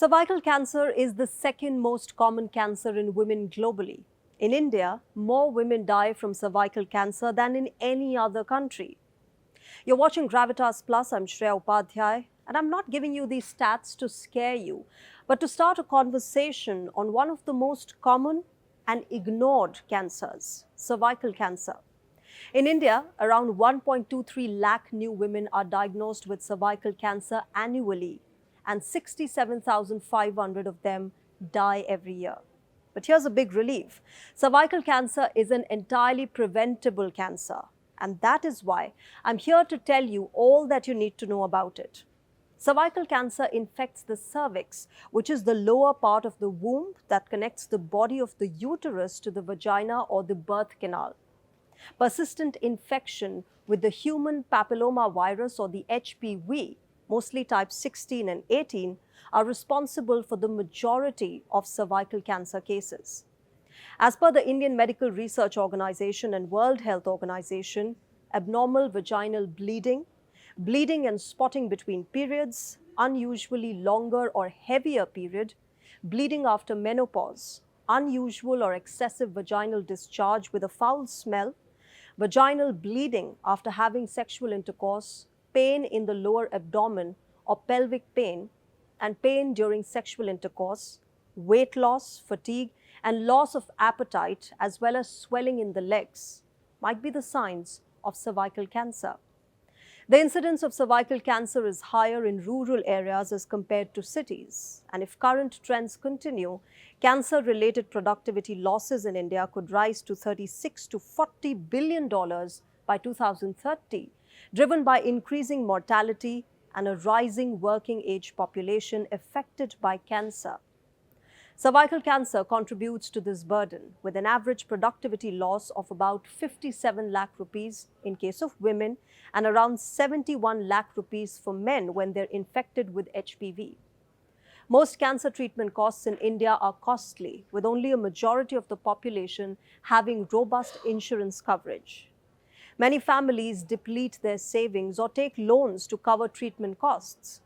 Cervical cancer is the second most common cancer in women globally. In India, more women die from cervical cancer than in any other country. You're watching Gravitas Plus. I'm Shreya Upadhyaya, and I'm not giving you these stats to scare you, but to start a conversation on one of the most common and ignored cancers, cervical cancer. In India, around 1.23 lakh new women are diagnosed with cervical cancer annually, and 67,500 of them die every year. But here's a big relief. Cervical cancer is an entirely preventable cancer, and that is why I'm here to tell you all that you need to know about it. Cervical cancer infects the cervix, which is the lower part of the womb that connects the body of the uterus to the vagina or the birth canal. Persistent infection with the human papilloma virus or the HPV, mostly types 16 and 18, are responsible for the majority of cervical cancer cases. As per the Indian Medical Research Organization and World Health Organization, abnormal vaginal bleeding, bleeding and spotting between periods, unusually longer or heavier period, bleeding after menopause, unusual or excessive vaginal discharge with a foul smell, vaginal bleeding after having sexual intercourse, pain in the lower abdomen or pelvic pain, and pain during sexual intercourse, weight loss, fatigue, and loss of appetite, as well as swelling in the legs, might be the signs of cervical cancer. The incidence of cervical cancer is higher in rural areas as compared to cities. And if current trends continue, cancer-related productivity losses in India could rise to $36 to $40 billion by 2030, driven by increasing mortality and a rising working age population affected by cancer. Cervical cancer contributes to this burden, with an average productivity loss of about 57 lakh rupees in case of women and around 71 lakh rupees for men when they're infected with HPV. Most cancer treatment costs in India are costly, with only a majority of the population having robust insurance coverage. Many families deplete their savings or take loans to cover treatment costs.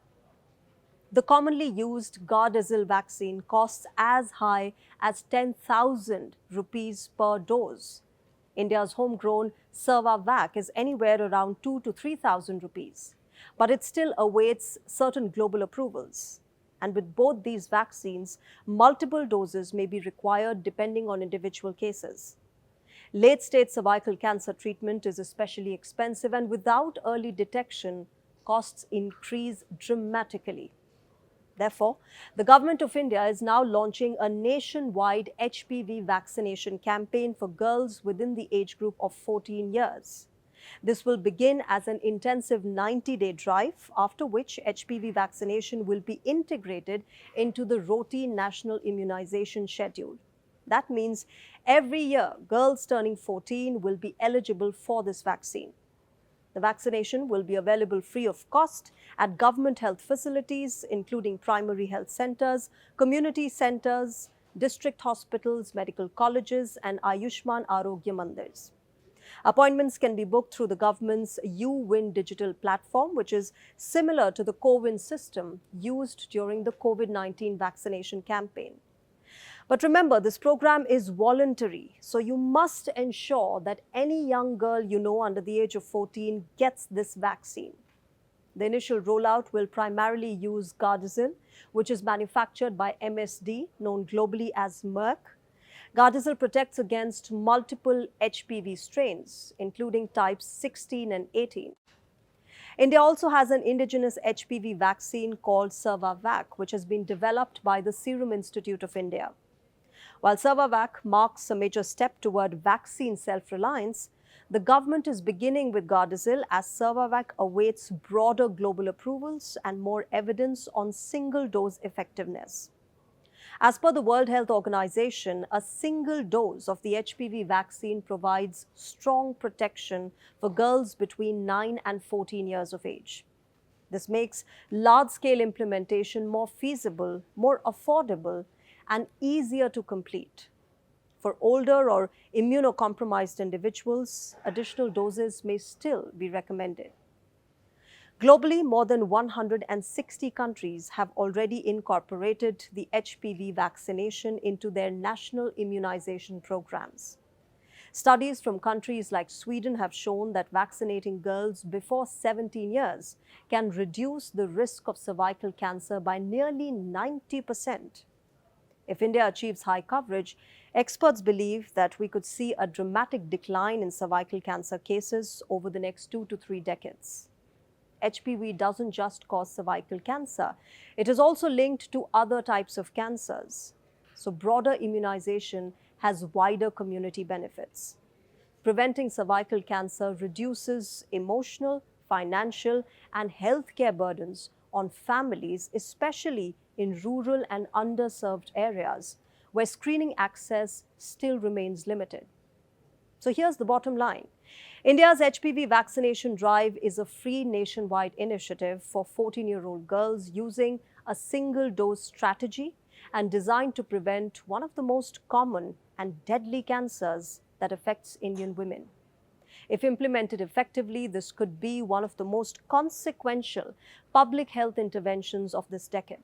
The commonly used Gardasil vaccine costs as high as 10,000 rupees per dose. India's homegrown Cervavac is anywhere around 2 to 3,000 rupees, but it still awaits certain global approvals. And with both these vaccines, multiple doses may be required depending on individual cases. Late-stage cervical cancer treatment is especially expensive, and without early detection, costs increase dramatically. Therefore, the Government of India is now launching a nationwide HPV vaccination campaign for girls within the age group of 14 years. This will begin as an intensive 90-day drive, after which HPV vaccination will be integrated into the routine national immunization schedule. That means every year, girls turning 14 will be eligible for this vaccine. The vaccination will be available free of cost at government health facilities, including primary health centers, community centers, district hospitals, medical colleges, and Ayushman Arogya Mandirs. Appointments can be booked through the government's WION digital platform, which is similar to the CoWIN system used during the COVID-19 vaccination campaign. But remember, this program is voluntary, so you must ensure that any young girl you know under the age of 14 gets this vaccine. The initial rollout will primarily use Gardasil, which is manufactured by MSD, known globally as Merck. Gardasil protects against multiple HPV strains, including types 16 and 18. India also has an indigenous HPV vaccine called Cervavac, which has been developed by the Serum Institute of India. While Cervavac marks a major step toward vaccine self-reliance, the government is beginning with Gardasil as Cervavac awaits broader global approvals and more evidence on single-dose effectiveness. As per the World Health Organization, a single dose of the HPV vaccine provides strong protection for girls between 9 and 14 years of age. This makes large-scale implementation more feasible, more affordable, and easier to complete. For older or immunocompromised individuals, additional doses may still be recommended. Globally, more than 160 countries have already incorporated the HPV vaccination into their national immunization programs. Studies from countries like Sweden have shown that vaccinating girls before 17 years can reduce the risk of cervical cancer by nearly 90%. If India achieves high coverage, experts believe that we could see a dramatic decline in cervical cancer cases over the next 2 to 3 decades. HPV doesn't just cause cervical cancer, it is also linked to other types of cancers. So, broader immunization has wider community benefits. Preventing cervical cancer reduces emotional, financial, and healthcare burdens on families, especially in rural and underserved areas where screening access still remains limited. So here's the bottom line. India's HPV vaccination drive is a free nationwide initiative for 14-year-old girls using a single-dose strategy and designed to prevent one of the most common and deadly cancers that affects Indian women. If implemented effectively, this could be one of the most consequential public health interventions of this decade.